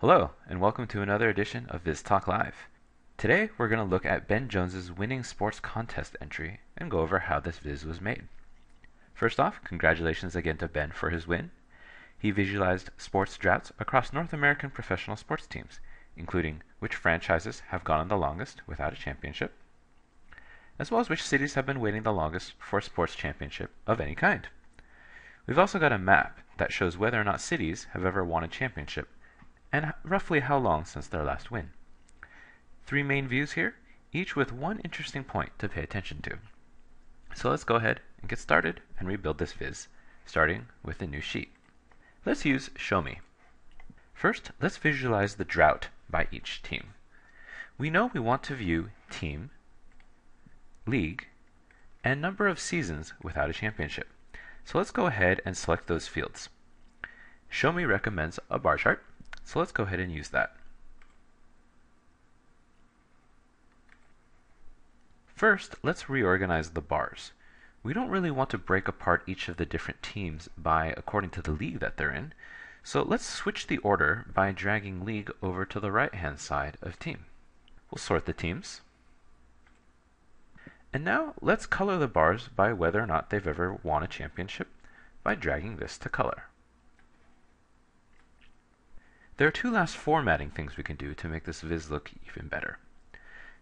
Hello, and welcome to another edition of Viz Talk Live. Today, we're going to look at Ben Jones's winning sports contest entry and go over how this viz was made. First off, congratulations again to Ben for his win. He visualized sports droughts across North American professional sports teams, including which franchises have gone on the longest without a championship, as well as which cities have been waiting the longest for a sports championship of any kind. We've also got a map that shows whether or not cities have ever won a championship, and roughly how long since their last win. Three main views here, each with one interesting point to pay attention to. So let's go ahead and get started and rebuild this viz, starting with a new sheet. Let's use Show Me. First, let's visualize the drought by each team. We know we want to view team, league, and number of seasons without a championship. So let's go ahead and select those fields. Show Me recommends a bar chart, so let's go ahead and use that. First, let's reorganize the bars. We don't really want to break apart each of the different teams by according to the league that they're in, so let's switch the order by dragging league over to the right-hand side of team. We'll sort the teams. And now let's color the bars by whether or not they've ever won a championship by dragging this to color. There are two last formatting things we can do to make this viz look even better.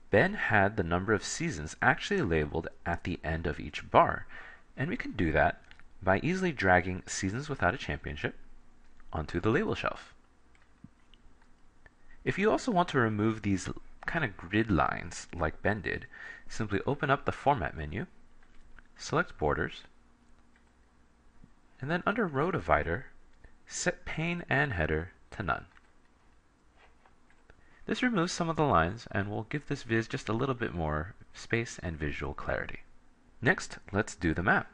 Ben had the number of seasons actually labeled at the end of each bar, and we can do that by easily dragging seasons without a championship onto the label shelf. If you also want to remove these kind of grid lines like Ben did, simply open up the Format menu, select Borders, and then under Row Divider, set Pane and Header to none. This removes some of the lines and will give this viz just a little bit more space and visual clarity. Next, let's do the map.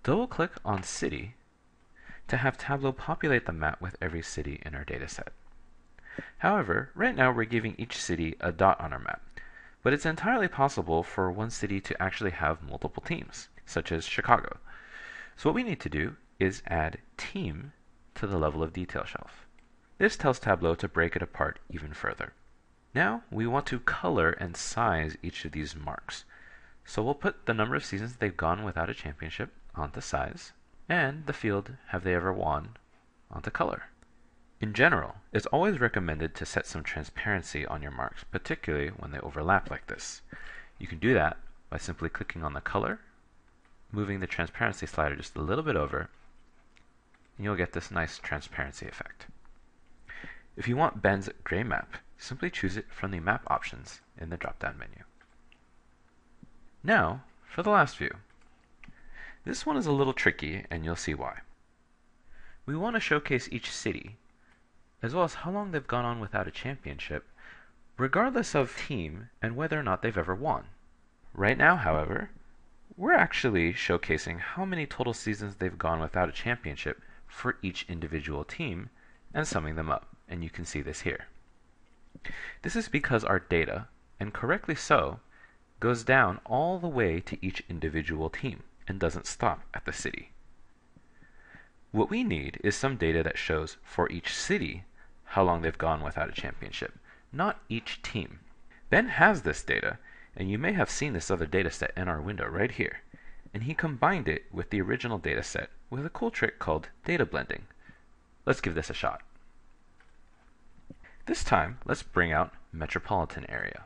Double-click on City to have Tableau populate the map with every city in our dataset. However, right now we're giving each city a dot on our map, but it's entirely possible for one city to actually have multiple teams, such as Chicago. So what we need to do is add team to the level of detail shelf. This tells Tableau to break it apart even further. Now we want to color and size each of these marks. So we'll put the number of seasons they've gone without a championship onto size, and the field have they ever won onto color. In general, it's always recommended to set some transparency on your marks, particularly when they overlap like this. You can do that by simply clicking on the color, moving the transparency slider just a little bit over, and you'll get this nice transparency effect. If you want Ben's gray map, simply choose it from the map options in the drop-down menu. Now, for the last view. This one is a little tricky, and you'll see why. We want to showcase each city, as well as how long they've gone on without a championship, regardless of team and whether or not they've ever won. Right now, however, we're actually showcasing how many total seasons they've gone without a championship for each individual team and summing them up, and you can see this here. This is because our data, and correctly so, goes down all the way to each individual team and doesn't stop at the city. What we need is some data that shows for each city how long they've gone without a championship, not each team. Ben has this data, and you may have seen this other data set in our window right here, and he combined it with the original data set with a cool trick called data blending. Let's give this a shot. This time, let's bring out metropolitan area.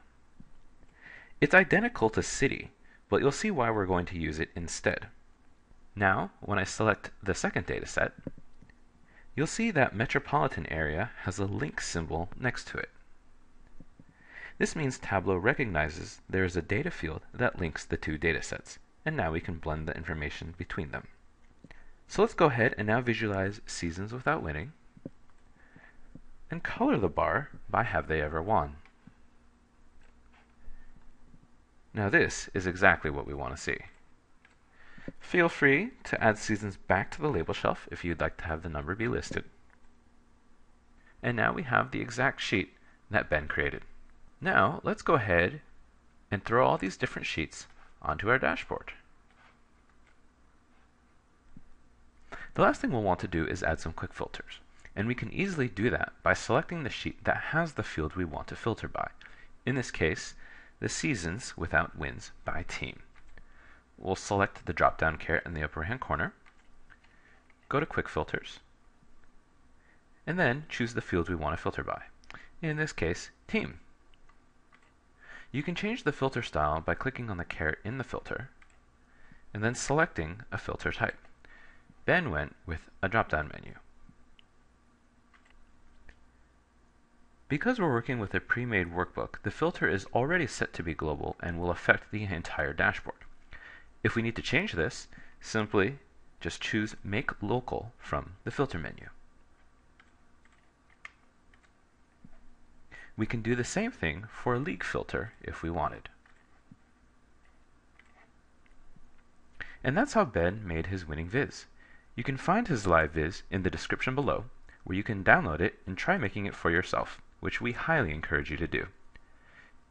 It's identical to city, but you'll see why we're going to use it instead. Now, when I select the second data set, you'll see that metropolitan area has a link symbol next to it. This means Tableau recognizes there is a data field that links the two data sets, and now we can blend the information between them. So let's go ahead and now visualize seasons without winning, and color the bar by have they ever won. Now this is exactly what we want to see. Feel free to add seasons back to the label shelf if you'd like to have the number be listed. And now we have the exact sheet that Ben created. Now let's go ahead and throw all these different sheets onto our dashboard. The last thing we'll want to do is add some quick filters, and we can easily do that by selecting the sheet that has the field we want to filter by. In this case, the seasons without wins by team. We'll select the drop-down caret in the upper hand corner, go to Quick Filters, and then choose the field we want to filter by. In this case, team. You can change the filter style by clicking on the caret in the filter, and then selecting a filter type. Ben went with a drop-down menu. Because we're working with a pre-made workbook, the filter is already set to be global and will affect the entire dashboard. If we need to change this, simply just choose Make Local from the filter menu. We can do the same thing for a league filter if we wanted. And that's how Ben made his winning viz. You can find his live viz in the description below, where you can download it and try making it for yourself, which we highly encourage you to do.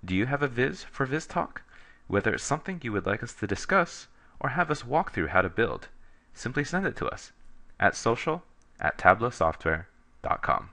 Do you have a viz for Viz Talk? Whether it's something you would like us to discuss or have us walk through how to build, simply send it to us at social@tablowsoftware.com.